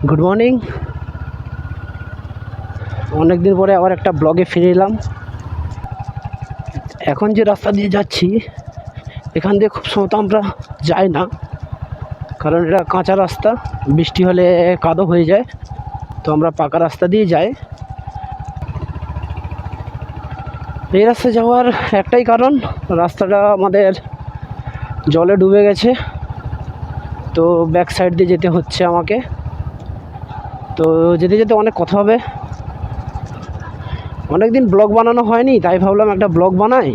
Good morning. অনেক দিন পরে আবার একটা ব্লগে ফিরে এলাম। এখন যে রাস্তা দিয়ে যাচ্ছি এখান দিয়ে খুব সময় আমরা যাই না, কারণ এটা কাঁচা রাস্তা, বৃষ্টি হলে কাদো হয়ে যায়। তো আমরা পাকা রাস্তা দিয়ে যাই। এই রাস্তায় যাওয়ার একটাই কারণ, রাস্তাটা আমাদের জলে ডুবে গেছে, তো ব্যাক সাইড দিয়ে যেতে হচ্ছে আমাকে। তো যেতে যেতে অনেক কথা হবে। অনেক দিন ব্লগ বানানো হয়নি, তাই ভাবলাম একটা ব্লগ বানাই।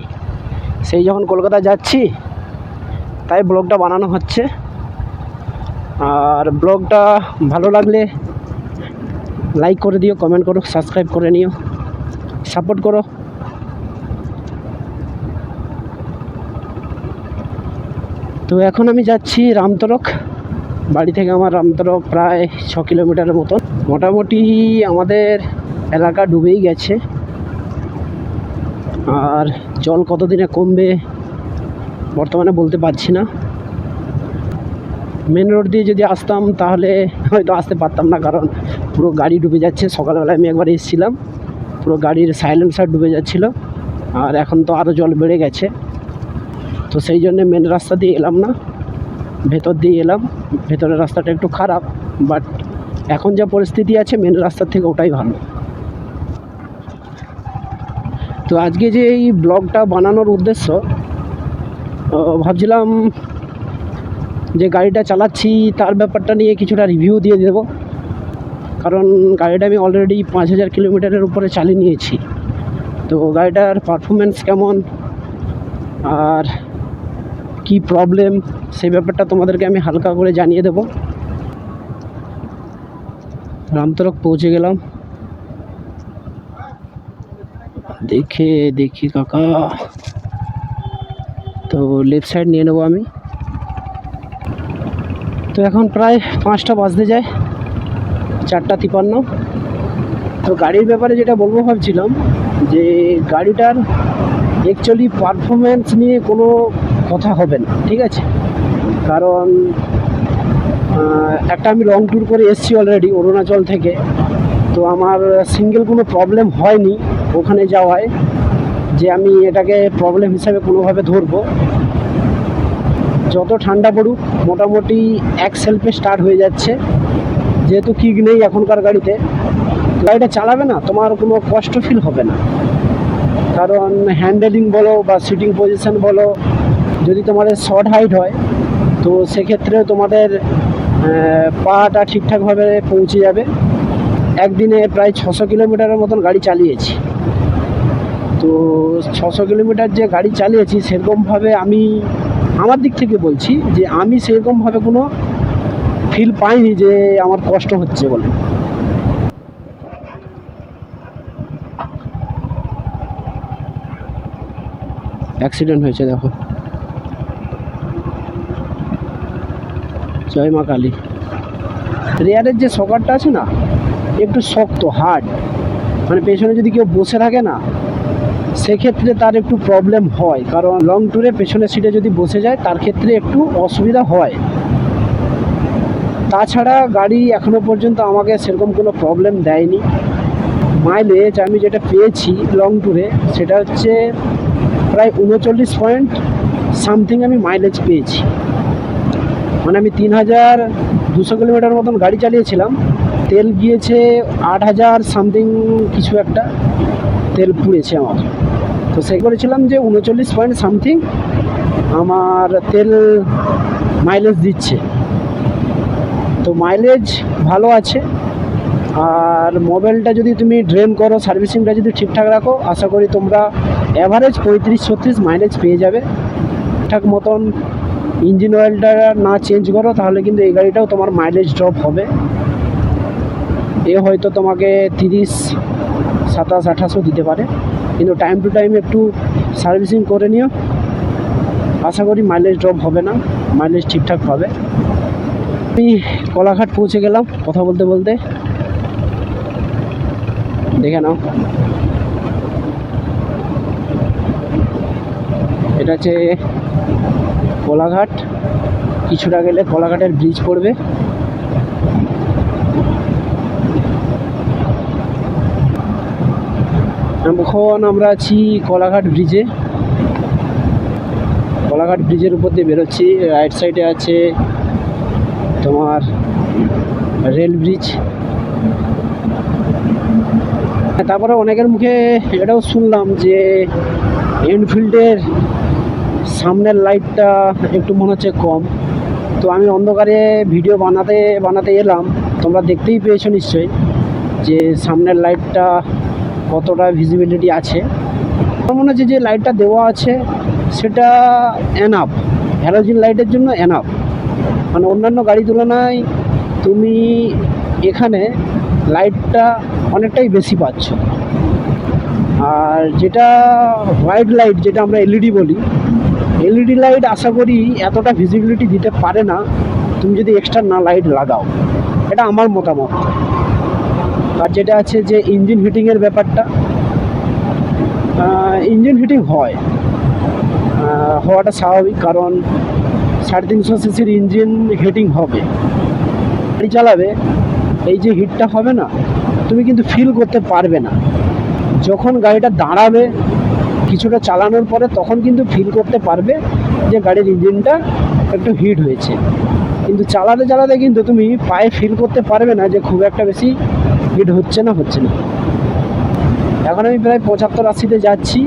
সেই যখন কলকাতা যাচ্ছি তাই ব্লগটা বানানো হচ্ছে। আর ব্লগটা ভালো লাগলে লাইক করে দিও, কমেন্ট করো, সাবস্ক্রাইব করে নিও, সাপোর্ট করো। তো এখন আমি যাচ্ছি রামতরক। বাড়ি থেকে আমার রামতরক প্রায় 6 কিলোমিটারের মতন। মোটামুটি আমাদের এলাকা ডুবেই গেছে, আর জল কতদিনে কমবে বর্তমানে বলতে পারছি না। মেন রোড দিয়ে যদি আসতাম তাহলে হয়তো আসতে পারতাম না, কারণ পুরো গাড়ি ডুবে যাচ্ছে। সকালবেলায় আমি একবার এসেছিলাম, পুরো গাড়ির সাইলেন্সার ডুবে যাচ্ছিলো, আর এখন তো আরও জল বেড়ে গেছে। তো সেই জন্যে মেন রাস্তা দিয়ে এলাম না, ভেতর দিয়ে এলাম। ভেতরের রাস্তাটা একটু খারাপ, বাট এখন যা পরিস্থিতি আছে মেন রাস্তার থেকে ওটাই ভালো। তো আজকে যে এই ব্লগটা বানানোর উদ্দেশ্য, ভাবছিলাম যে গাড়িটা চালাচ্ছি তার ব্যাপারটা নিয়ে কিছুটা রিভিউ দিয়ে দেবো। কারণ গাড়িটা আমি অলরেডি 5000 কিলোমিটারের উপরে চালিয়ে নিয়েছি। তো গাড়িটার পারফরমেন্স কেমন আর কি প্রবলেম, সেই ব্যাপারটা তোমাদেরকে আমি হালকা করে জানিয়ে দেব। রামতরক পৌঁছে গেলাম। দেখি কাকা, তো লেফট সাইড নিয়ে নেবো আমি। তো এখন প্রায় 5টা বাজতে যায়, 4:53। তো গাড়ির ব্যাপারে যেটা বলবো ভাবছিলাম, যে গাড়িটার অ্যাকচুয়ালি পারফরমেন্স নিয়ে কোনো কথা হবে না, ঠিক আছে? কারণ একটা আমি লং ট্যুর করে এসেছি অলরেডি অরুণাচল থেকে। তো আমার সিঙ্গেল কোনো প্রবলেম হয়নি ওখানে যাওয়ায়, যে আমি এটাকে প্রবলেম হিসাবে কোনোভাবে ধরবো। যত ঠান্ডা পড়ুক মোটামুটি এক সেলফে স্টার্ট হয়ে যাচ্ছে, যেহেতু কিক নেই এখনকার গাড়িতে। গাড়িটা চালাবে না, তোমার কোনো কষ্ট ফিল হবে না। কারণ হ্যান্ডেলিং বলো বা সিটিং পজিশন বলো, যদি তোমাদের শর্ট হাইট হয় তো সেক্ষেত্রে তোমাদের পাটা ঠিকঠাকভাবে পৌঁছে যাবে। একদিনে প্রায় 600 কিলোমিটারের মতন গাড়ি চালিয়েছি। তো 600 কিলোমিটার যে গাড়ি চালিয়েছি, সেরকমভাবে আমি আমার দিক থেকে বলছি যে আমি সেরকমভাবে কোনো ফিল পাইনি যে আমার কষ্ট হচ্ছে বলে। অ্যাক্সিডেন্ট হয়েছে দেখো, জয় মা কালী। রেয়ারের যে সকারটা আছে না, একটু শক্ত হার্ড, মানে পেছনে যদি কেউ বসে থাকে না সেক্ষেত্রে তার একটু প্রবলেম হয়। কারণ লং ট্যুরে পেছনের সিটে যদি বসে যায় তার ক্ষেত্রে একটু অসুবিধা হয়। তাছাড়া গাড়ি এখনও পর্যন্ত আমাকে সেরকম কোনো প্রবলেম দেয়নি। মাইলেজ আমি যেটা পেয়েছি লং ট্যুরে সেটা হচ্ছে প্রায় 39 পয়েন্ট সামথিং আমি মাইলেজ পেয়েছি। মানে আমি 3200 কিলোমিটার মতন গাড়ি চালিয়েছিলাম, তেল গিয়েছে 8000 সামথিং কিছু একটা তেল পুড়েছে আমার। তো সে করেছিলাম যে 39 পয়েন্ট সামথিং আমার তেল মাইলেজ দিচ্ছে। তো মাইলেজ ভালো আছে। আর মোবাইলটা যদি তুমি ড্রেন করো, সার্ভিসিংটা যদি ঠিকঠাক রাখো, আশা করি তোমরা অ্যাভারেজ 35-36 মাইলেজ পেয়ে যাবে ঠিকঠাক মতন। ইঞ্জিন অয়েলটা না চেঞ্জ করো তাহলে কিন্তু এই গাড়িটাও তোমার মাইলেজ ড্রপ হবে। এ হয়তো তোমাকে 30, 27, 28 দিতে পারে, কিন্তু টাইম টু টাইম একটু সার্ভিসিং করে নিও, আশা করি মাইলেজ ড্রপ হবে না, মাইলেজ ঠিকঠাক পাবে। আমি কোলাঘাট পৌঁছে গেলাম কথা বলতে বলতে, দেখে নাও। এটা হচ্ছে কোলাঘাট। কিছুটা গেলে কোলাঘাটের ব্রিজ পড়বে। এখন আমরা আছি কোলাঘাট ব্রিজে। কোলাঘাট ব্রিজের উপর দিয়ে বেরোচ্ছি। রাইট সাইডে আছে তোমার রেল ব্রিজ। তারপরে অনেকের মুখে এটাও শুনলাম যে এনফিল্ডের সামনের লাইটটা একটু মনে হচ্ছে কম। তো আমি অন্ধকারে ভিডিও বানাতে এলাম, তোমরা দেখতেই পেয়েছো নিশ্চয়ই যে সামনের লাইটটা কতটা ভিজিবিলিটি আছে। আমার মনে হচ্ছে যে লাইটটা দেওয়া আছে সেটা এনাফ, হ্যালোজিন লাইটের জন্য এনাফ। মানে অন্যান্য গাড়ির তুলনায় তুমি এখানে লাইটটা অনেকটাই বেশি পাচ্ছ। আর যেটা হোয়াইট লাইট, যেটা আমরা এলইডি বলি, এলইডি লাইট আশা করি এতটা ভিজিবিলিটি দিতে পারে না তুমি যদি এক্সট্রা না লাইট লাগাও, এটা আমার মতামত। আর যেটা আছে যে ইঞ্জিন হিটিংয়ের ব্যাপারটা, ইঞ্জিন হিটিং হওয়াটা স্বাভাবিক, কারণ 350 সিসির ইঞ্জিন হিটিং হবে। গাড়ি চালাবে এই যে হিটটা হবে না, তুমি কিন্তু ফিল করতে পারবে না। যখন গাড়িটা দাঁড়াবে কিছুটা চালানোর পরে তখন কিন্তু ফিল করতে পারবে যে গাড়ির ইঞ্জিনটা একটু হিট হয়েছে, কিন্তু চালাতে কিন্তু তুমি পায়ে ফিল করতে পারবে না যে খুব একটা বেশি হিট হচ্ছে না। এখন আমি প্রায় 75-80-তে যাচ্ছি।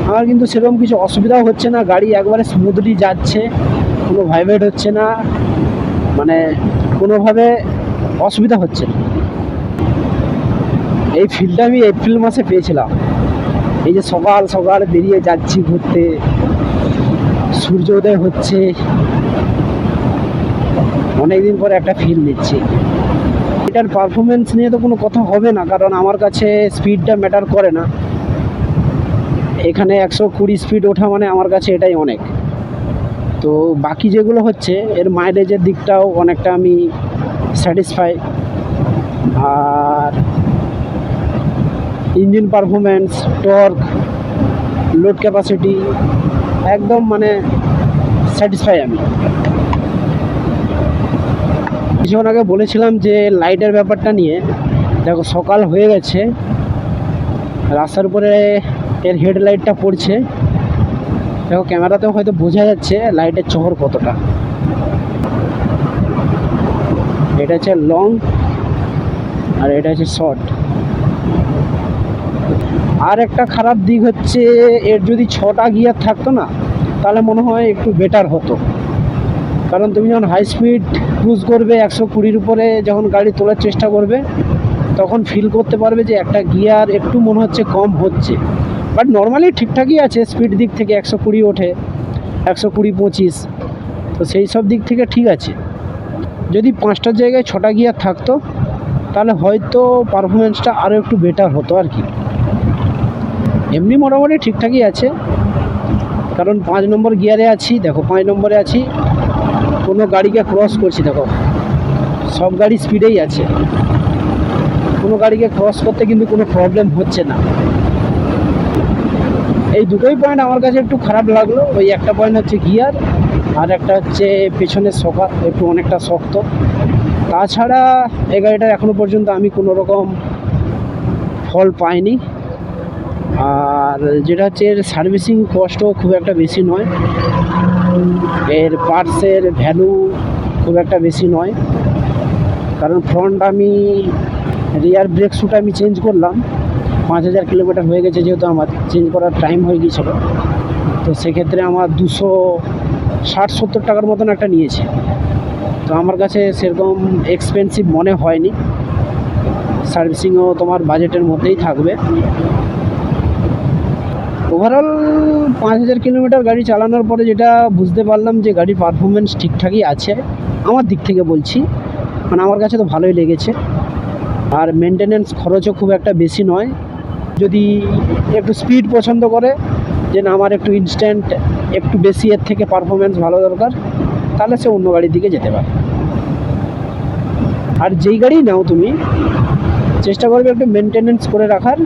আমার কিন্তু সেরকম কিছু অসুবিধাও হচ্ছে না, গাড়ি একবারে স্মুথলি যাচ্ছে, কোনো ভাইব্রেট হচ্ছে না, মানে কোনোভাবে অসুবিধা হচ্ছে না। এই ফিলটা আমি এপ্রিল মাসে পেয়েছিলাম। এই যে সকাল সকাল বেরিয়ে যাচ্ছি ঘুরতে, সূর্যোদয় হচ্ছে, অনেকদিন পরে একটা ফিল নিচ্ছি। এটার পারফরমেন্স নিয়ে তো কোনো কথা হবে না, কারণ আমার কাছে স্পিডটা ম্যাটার করে না। এখানে 120 স্পিড ওঠা মানে আমার কাছে এটাই অনেক। তো বাকি যেগুলো হচ্ছে এর মাইলেজের দিকটাও অনেকটা আমি স্যাটিসফাই। আর engine performance, torque, load capacity একদম মানে স্যাটিসফাই আমি। কিছুক্ষণ আগে বলেছিলাম যে লাইটের ব্যাপারটা নিয়ে, দেখো সকাল হয়ে গেছে, রাস্তার উপরে এর হেডলাইটটা পড়ছে। দেখো ক্যামেরাতেও হয়তো বোঝা যাচ্ছে লাইটের চহর কতটা। এটা হচ্ছে লং আর এটা হচ্ছে শর্ট। আর একটা খারাপ দিক হচ্ছে এর যদি 6টা গিয়ার থাকতো না তাহলে মনে হয় একটু বেটার হতো, কারণ তুমি যখন হাই স্পিড ক্রুজ করবে 120-র উপরে যখন গাড়ি তোলার চেষ্টা করবে তখন ফিল করতে পারবে যে একটা গিয়ার একটু মনে হচ্ছে কম হচ্ছে। বাট নর্মালি ঠিকঠাকই আছে, স্পিড দিক থেকে 120 ওঠে, 120-25, তো সেই সব দিক থেকে ঠিক আছে। যদি 5টার জায়গায় 6টা গিয়ার থাকতো তাহলে হয়তো পারফরমেন্সটা আরও একটু বেটার হতো আর কি। এমনি মোটামুটি ঠিকঠাকই আছে, কারণ 5 নম্বর গিয়ারে আছি। দেখো 5 নম্বরে আছি, কোনো গাড়িকে ক্রস করছি, দেখো সব গাড়ি স্পিডেই আছে, কোনো গাড়িকে ক্রস করতে কিন্তু কোনো প্রবলেম হচ্ছে না। এই দুটোই পয়েন্ট আমার কাছে একটু খারাপ লাগলো। ওই একটা পয়েন্ট হচ্ছে গিয়ার, আর একটা হচ্ছে পেছনের চকা একটু অনেকটা শক্ত। তাছাড়া এই গাড়িটার এখনও পর্যন্ত আমি কোনো রকম ফল পাইনি। আর যেটা হচ্ছে এর সার্ভিসিং কস্টও খুব একটা বেশি নয়, এর পার্টসের ভ্যালু খুব একটা বেশি নয়, কারণ ফ্রন্ট আমি রিয়ার ব্রেক শ্যুটা আমি চেঞ্জ করলাম। 5000 কিলোমিটার হয়ে গেছে, যেহেতু আমার চেঞ্জ করার টাইম হয়ে গিয়েছিলো, তো সেক্ষেত্রে আমার 260-70 টাকার মতন একটা নিয়েছে। তো আমার কাছে সেরকম এক্সপেন্সিভ মনে হয়নি, সার্ভিসিংও তোমার বাজেটের মধ্যেই থাকবে। ওভারঅল 5000 কিলোমিটার গাড়ি চালানোর পরে যেটা বুঝতে পারলাম যে গাড়ির পারফরমেন্স ঠিকঠাকই আছে আমার দিক থেকে বলছি, মানে আমার কাছে তো ভালোই লেগেছে। আর মেনটেনেন্স খরচও খুব একটা বেশি নয়। যদি একটু স্পিড পছন্দ করে, যে না আমার একটু ইনস্ট্যান্ট একটু বেশি এর থেকে পারফরমেন্স ভালো দরকার, তাহলে সে অন্য গাড়ির দিকে যেতে পারে। আর যেই গাড়ি নাও তুমি চেষ্টা করবে একটু মেনটেনেন্স করে রাখার।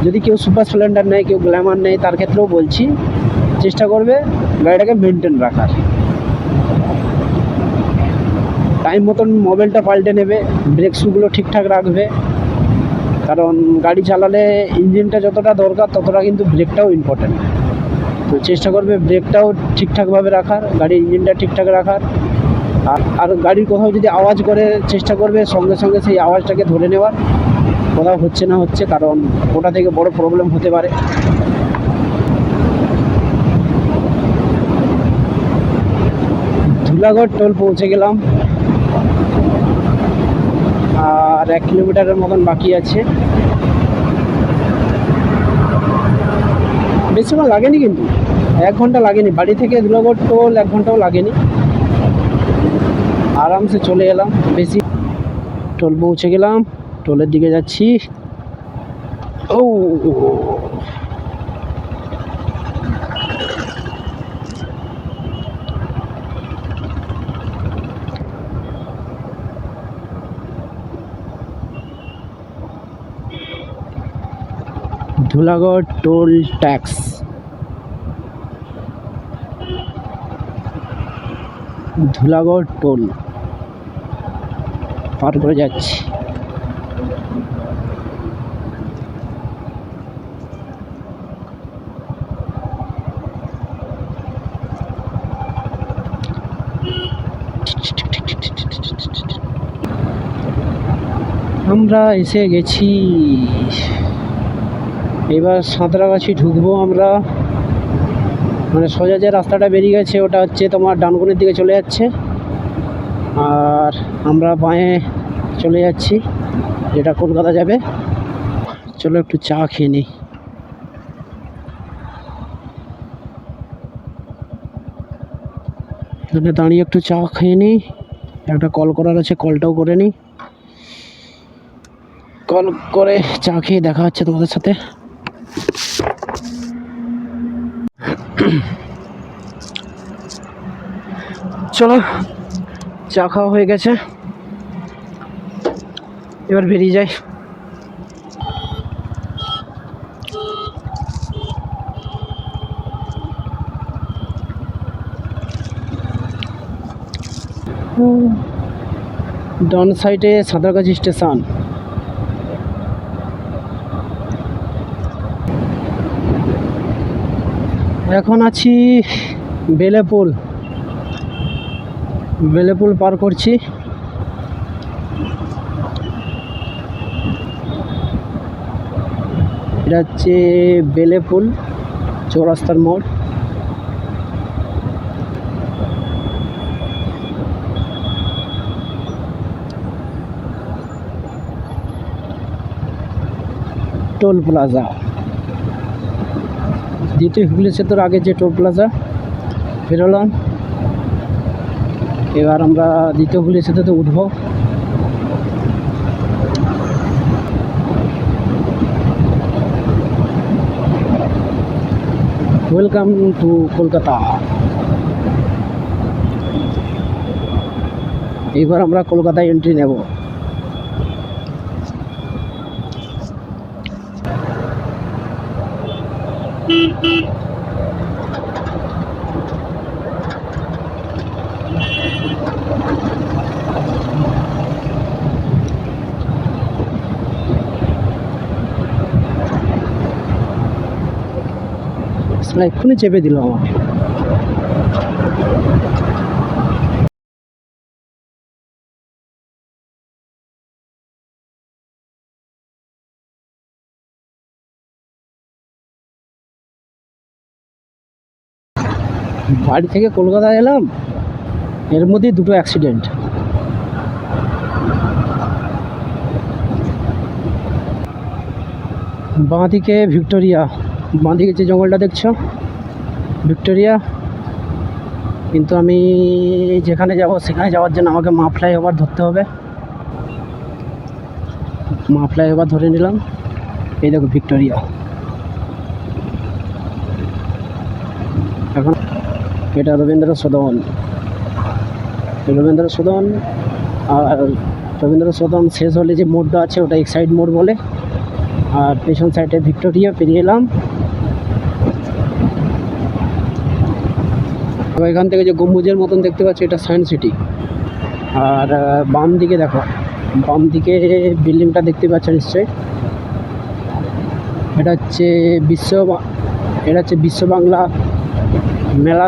যদি কেউ সুপার স্প্লেন্ডার নেয়, কেউ গ্ল্যামার নেয়, তার ক্ষেত্রেও বলছি চেষ্টা করবে গাড়িটাকে মেনটেন রাখার। টাইম মতন মোবাইলটা পাল্টে নেবে, ব্রেক শুগুলো ঠিকঠাক রাখবে, কারণ গাড়ি চালালে ইঞ্জিনটা যতটা দরকার ততটা কিন্তু ব্রেকটাও ইম্পর্টেন্ট। তো চেষ্টা করবে ব্রেকটাও ঠিকঠাকভাবে রাখার, গাড়ির ইঞ্জিনটা ঠিকঠাক রাখার। আর গাড়ির কোথাও যদি আওয়াজ করে চেষ্টা করবে সঙ্গে সঙ্গে সেই আওয়াজটাকে ধরে নেওয়ার, কোথাও হচ্ছে না হচ্ছে, কারণ ওটা থেকে বড় প্রবলেম হতে পারে। ধুলাগড় টোল পৌঁছে গেলাম, আর 1 কিলোমিটারের মতন বাকি আছে। বেশি সময় লাগেনি, কিন্তু 1 ঘন্টা লাগেনি। বাড়ি থেকে ধুলাগড় টোল 1 ঘন্টাও লাগেনি, আরামসে চলে এলাম। বেশি টোল পৌঁছে গেলাম, টোলের দিকে যাচ্ছি। ও Dhulagarh toll tax, Dhulagarh toll পার করে যাচ্ছি। আমরা এসে গেছি, এবার সাঁতরাগাছি ঢুকবো আমরা। মানে সোজা যে রাস্তাটা বেরিয়ে গেছে ওটা হচ্ছে তোমার ডানকুনির দিকে চলে যাচ্ছে, আর আমরা বাঁয়ে চলে যাচ্ছি যেটা কলকাতা যাবে। চলো একটু চা খেয়ে নিই। এখানে দাঁড়িয়ে একটু চা খেয়ে নিই, একটা কল করার আছে, কলটাও করে নিই। কল করে চা খেয়ে দেখা হচ্ছে তোমাদের সাথে। চলো, চা খাওয়া হয়ে গেছে, এবার বেরিয়ে যাই। ডান সাইডে সাঁতরাগাছি স্টেশন। এখন আছি বেলেপুল, বেলেপুল পার করছি। এটা হচ্ছে বেলেপুল চৌরাস্তার মোড়। টোল প্লাজা, দ্বিতীয় হুগলি সেতুর আগে যে টোল প্লাজা বেরোলাম। এবার আমরা দ্বিতীয় হুগলি সেতুতে উঠবো। Welcome to Kolkata. এইবার আমরা কলকাতায় এন্ট্রি নেব। এক্ষুনি চেপে দিল আমাকে। বাড়ি থেকে কলকাতা এলাম, এর মধ্যে দুটো অ্যাক্সিডেন্ট। বাঁ দিকে ভিক্টোরিয়া, বাঁ দিকে যে জঙ্গলটা দেখছো ভিক্টোরিয়া, কিন্তু আমি যেখানে যাব সেখানে যাওয়ার জন্য আমাকে মা ফ্লাইওভার ধরতে হবে। মা ফ্লাইওভার ধরে নিলাম। এই দেখো ভিক্টোরিয়া। এখন এটা রবীন্দ্র সদন, রবীন্দ্র সদন। আর রবীন্দ্র সদন শেষ হলে যে মোড়টা আছে ওটা এক্সাইড মোড় বলে, আর পেছন সাইডে ভিক্টোরিয়া পেরিয়ে এলাম। এখান থেকে যে গম্বুজের মতন দেখতে পাচ্ছি এটা সায়েন্স সিটি। আর বাম দিকে দেখো, বাম দিকে বিল্ডিংটা দেখতে পাচ্ছ নিশ্চয়ই, এটা হচ্ছে বিশ্ব বাংলা মেলা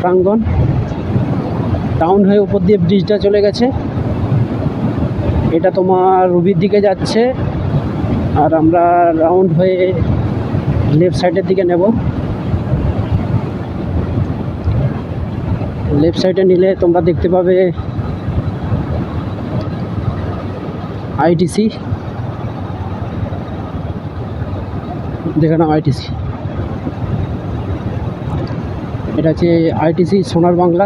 প্রাঙ্গণ। টাউন হয়ে উপর দিয়ে ব্রিজটা চলে গেছে, এটা তোমার রুবির দিকে যাচ্ছে, আর আমরা রাউন্ড হয়ে লেফট সাইডের দিকে নেব। লেফট সাইডে নিলে তোমরা দেখতে পাবে আইটিসি, দেখে নাও আইটিসি। এটা হচ্ছে আইটিসি সোনার বাংলা।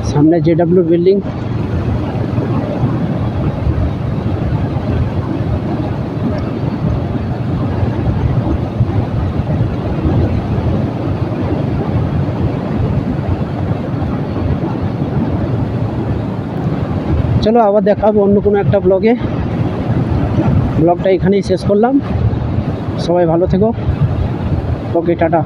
সামনে জেডাব্লিউ বিল্ডিং। চলো আবার দেখা হবে অন্য কোনো একটা ব্লগে। ব্লগটা এখানেই শেষ করলাম। সবাই ভালো থেকো। ওকে, টাটা।